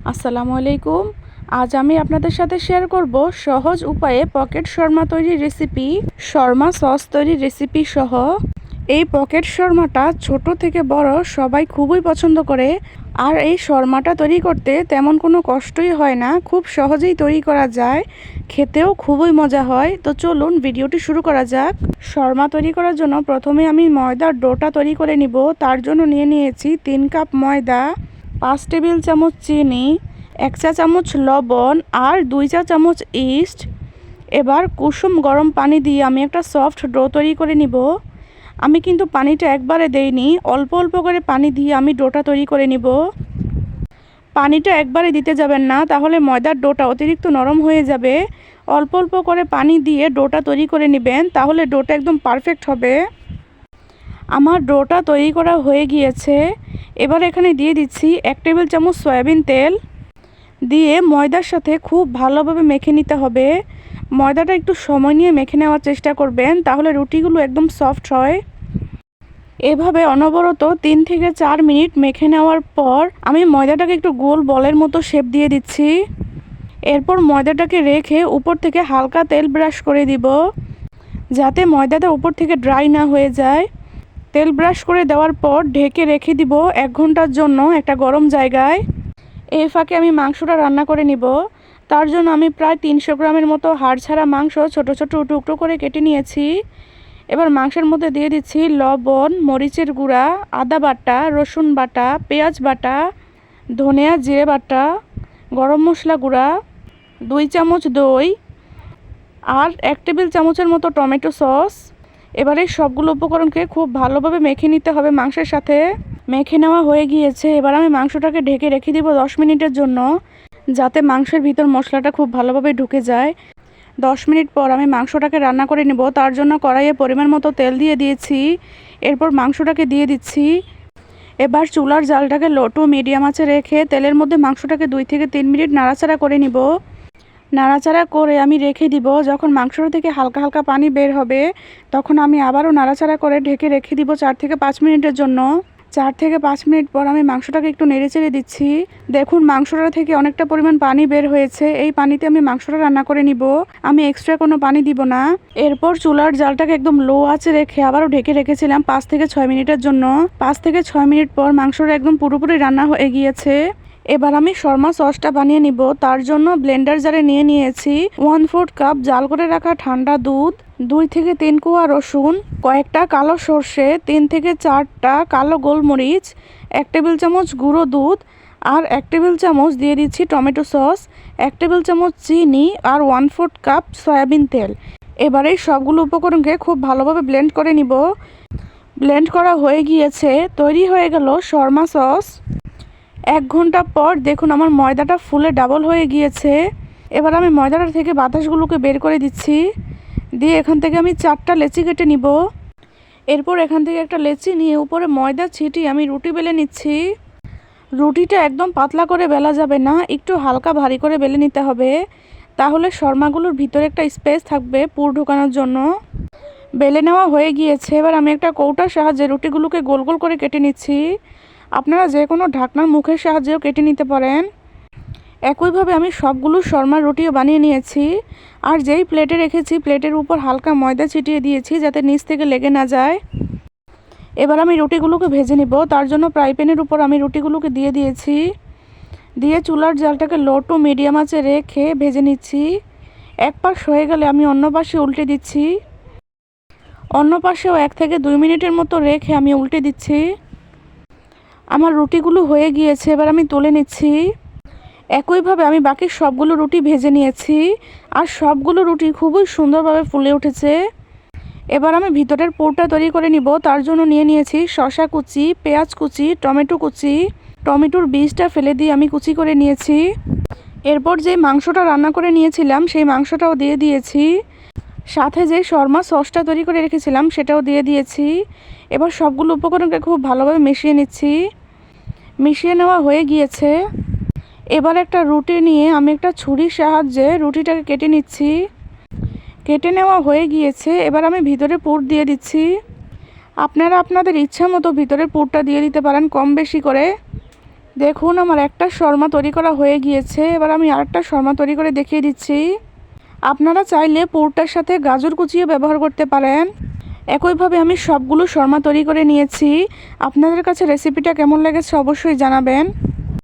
আসসালামু আলাইকুম। আজ আমি আপনাদের সাথে শেয়ার করব সহজ উপায়ে পকেট শর্মা তৈরির রেসিপি, শর্মা সস তৈরির রেসিপি সহ। এই পকেট শর্মাটা ছোট থেকে বড় সবাই খুবই পছন্দ করে। আর এই শর্মাটা তৈরি করতে তেমন কোনো কষ্টই হয় না, খুব সহজেই তৈরি করা যায়, খেতেও খুবই মজা হয়। তো চলুন ভিডিওটি শুরু করা যাক। শর্মা তৈরি করার জন্য প্রথমে আমি ময়দার ডোটা তৈরি করে নিব। তার জন্য নিয়েছি 3 কাপ ময়দা, 5 টেবিল চামচ চিনি, 1 চা চামচ লবণ আর 2 চা চামচ ইস্ট। এবার কুসুম গরম পানি দিয়ে আমি একটা সফট ডো তৈরি করে নিব। আমি কিন্তু পানিটা একবারে দেইনি, অল্প অল্প করে পানি দিয়ে আমি ডোটা তৈরি করে নিব। পানিটা একবারে দিতে যাবেন না, তাহলে ময়দার ডোটা অতিরিক্ত নরম হয়ে যাবে। অল্প অল্প করে পানি দিয়ে ডোটা তৈরি করে নেবেন, তাহলে ডোটা একদম পারফেক্ট হবে। আমার ডোটা তৈরি করা হয়ে গিয়েছে। এবার এখানে দিয়ে দিচ্ছি 1 টেবিল চামচ সয়াবিন তেল। দিয়ে ময়দার সাথে খুব ভালোভাবে মেখে নিতে হবে। ময়দাটা একটু সময় নিয়ে মেখে নেওয়ার চেষ্টা করবেন, তাহলে রুটিগুলো একদম সফট হয়। এভাবে অনবরত 3 থেকে 4 মিনিট মেখে নেওয়ার পর আমি ময়দাটাকে একটু গোল বলের মতো শেপ দিয়ে দিচ্ছি। এরপর ময়দাটাকে রেখে উপর থেকে হালকা তেল ব্রাশ করে দিব, যাতে ময়দাটা উপর থেকে ড্রাই না হয়ে যায়। তেল ব্রাশ করে দেওয়ার পর ঢেকে রেখে দিব 1 ঘন্টার জন্য একটা গরম জায়গায়। এই ফাঁকে আমি মাংসটা রান্না করে নিব। তার জন্য আমি প্রায় 300 গ্রামের মতো হাড় ছাড়া মাংস ছোট ছোট টুকরো করে কেটে নিয়েছি। এবার মাংসের মধ্যে দিয়ে দিচ্ছি লবণ, মরিচের গুঁড়া, আদা বাটা, রসুন বাটা, পেঁয়াজ বাটা, ধনিয়া জিরে বাটা, গরম মশলা গুঁড়া, 2 চামচ দই আর 1 টেবিল চামচের মতো টমেটো সস। এবারে সবগুলো উপকরণকে খুব ভালোভাবে মেখে নিতে হবে মাংসের সাথে। মেখে নেওয়া হয়ে গিয়েছে। এবার আমি মাংসটাকে ঢেকে রেখে দিব 10 মিনিটের জন্য, যাতে মাংসের ভিতর মশলাটা খুব ভালোভাবে ঢুকে যায়। 10 মিনিট পর আমি মাংসটাকে রান্না করে নেব। তার জন্য কড়াইয়ে পরিমাণ মতো তেল দিয়ে দিয়েছি। এরপর মাংসটাকে দিয়ে দিচ্ছি। এবার চুলার জালটাকে লো টু মিডিয়াম আঁচে রেখে তেলের মধ্যে মাংসটাকে 2 থেকে 3 মিনিট নাড়াচাড়া করে নিব। নাড়াচাড়া করে আমি রেখে দিব। যখন মাংসটা থেকে হালকা হালকা পানি বের হবে, তখন আমি আবারও নাড়াচাড়া করে ঢেকে রেখে দিব 4 থেকে 5 মিনিটের জন্য। 4 থেকে 5 মিনিট পর আমি মাংসটাকে একটু নেড়েচেড়ে দিচ্ছি। দেখুন মাংসটা থেকে অনেকটা পরিমাণ পানি বের হয়েছে। এই পানিতে আমি মাংসটা রান্না করে নিব, আমি এক্সট্রা কোনো পানি দিব না। এরপর চুলার জালটাকে একদম লো আঁচে রেখে আবারও ঢেকে রেখেছিলাম 5 থেকে 6 মিনিটের জন্য। 5 থেকে 6 মিনিট পর মাংসটা একদম পুরোপুরি রান্না হয়ে গিয়েছে। এবার আমি শর্মা সসটা বানিয়ে নিব। তার জন্য ব্লেন্ডার জারে নিয়েছি 1/4 কাপ জাল করে রাখা ঠান্ডা দুধ, 2 থেকে 3 কোয়া রসুন, কয়েকটা কালো সর্ষে, 3 থেকে 4টা কালো গোলমরিচ, 1 টেবিল চামচ গুঁড়ো দুধ আর 1 টেবিল চামচ দিয়ে দিচ্ছি টমেটো সস, 1 টেবিল চামচ চিনি আর 1/4 কাপ সয়াবিন তেল। এবারে সবগুলো উপকরণকে খুব ভালোভাবে ব্লেন্ড করে নিব। ব্লেন্ড করা হয়ে গিয়েছে। তৈরি হয়ে গেল শর্মা সস। 1 ঘন্টা পর দেখুন আমার ময়দাটা ফুলে ডাবল হয়ে গিয়েছে। এবার আমি ময়দাটা থেকে বাতাসগুলোকে বের করে দিচ্ছি। দিয়ে এখান থেকে আমি 4টা লেচি কেটে নিব। এরপর এখান থেকে একটা লেচি নিয়ে উপরে ময়দা ছিটিয়ে আমি রুটি বেলে নিচ্ছি। রুটিটা একদম পাতলা করে বেলা যাবে না, একটু হালকা ভারী করে বেলে নিতে হবে, তাহলে শর্মাগুলোর ভিতরে একটা স্পেস থাকবে পুর ঢোকানোর জন্য। বেলে নেওয়া হয়ে গিয়েছে। এবার আমি একটা কৌটার সাহায্যে রুটিগুলোকে গোল গোল করে কেটে নিচ্ছি। আপনারা যে কোনো ঢাকনার মুখের সাহায্যেও কেটে নিতে পারেন। একইভাবে আমি সবগুলো শর্মার রুটিও বানিয়ে নিয়েছি। আর যেই প্লেটে রেখেছি প্লেটের উপর হালকা ময়দা ছিটিয়ে দিয়েছি, যাতে নিচ থেকে লেগে না যায়। এবার আমি রুটিগুলোকে ভেজে নিব। তার জন্য ফ্রাই প্যানের উপর আমি রুটিগুলোকে দিয়ে দিয়েছি। দিয়ে চুলার জালটাকে লো টু মিডিয়াম আঁচে রেখে ভেজে নিচ্ছি। এক পাশ হয়ে গেলে আমি অন্য পাশে উল্টে দিচ্ছি। অন্য পাশেও 1 থেকে 2 মিনিটের মতো রেখে আমি উল্টে দিচ্ছি। আমার রুটিগুলো হয়ে গিয়েছে। এবার আমি তুলে নিচ্ছি। একইভাবে আমি বাকি সবগুলো রুটি ভেজে নিয়েছি। আর সবগুলো রুটি খুবই সুন্দরভাবে ফুলে উঠেছে। এবার আমি ভিতরের পুরটা তৈরি করে নিব। তার জন্য নিয়েছি শসা কুচি, পেঁয়াজ কুচি, টমেটো কুচি। টমেটোর বীজটা ফেলে দিয়ে আমি কুচি করে নিয়েছি। এরপর যে মাংসটা রান্না করে নিয়েছিলাম সেই মাংসটাও দিয়ে দিয়েছি। সাথে যে শর্মা সসটা তৈরি করে রেখেছিলাম সেটাও দিয়ে দিয়েছি। এবার সবগুলো উপকরণকে খুব ভালোভাবে মিশিয়ে নিচ্ছি। মিশিয়ে নেওয়া হয়ে গিয়েছে। এবার একটা রুটি নিয়ে আমি একটা ছুরির সাহায্যে রুটিটাকে কেটে নিচ্ছি। কেটে নেওয়া হয়ে গিয়েছে। এবার আমি ভিতরে পুর দিয়ে দিচ্ছি। আপনারা আপনাদের ইচ্ছা মতো ভিতরে পুরটা দিয়ে দিতে পারেন কম বেশি করে। দেখুন আমার একটা শর্মা তৈরি করা হয়ে গিয়েছে। এবার আমি আরেকটা শর্মা তৈরি করে দেখিয়ে দিচ্ছি। আপনারা চাইলে পুরটার সাথে গাজর কুচিও ব্যবহার করতে পারেন। একইভাবে আমি সবগুলো শর্মা তৈরি করে নিয়েছি। আপনাদের কাছে রেসিপিটা কেমন লেগেছে অবশ্যই জানাবেন।